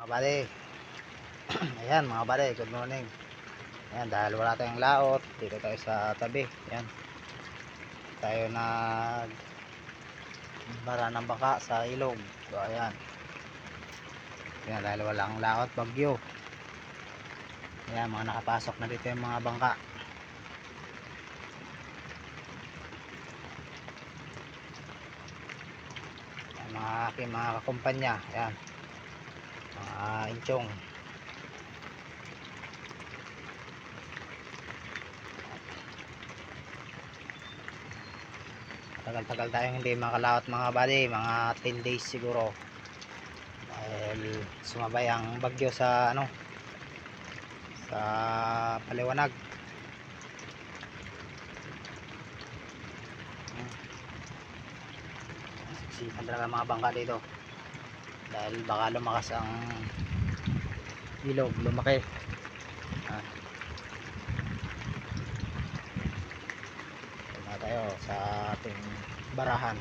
Mga buddy, ayan mga buddy, good morning. Ayan, dahil wala tayong laot, dito tayo sa tabi. Ayan, tayo nag bara ng baka sa ilog. So ayan, ayan dahil walang laot, bagyo. Ayan, mga nakapasok na dito yung mga bangka. Ayan, mga aking mga kakumpanya. Ayan, mga inchong. Tagal-tagal tayong hindi makalaot mga buddy, mga 10 days siguro. Dahil sumabay ang bagyo sa ano, sa Paliwanag. Siksikan talaga mga bangka dito dahil baka lumakas ang ilog, lumaki. Ito na tayo sa ating barahan.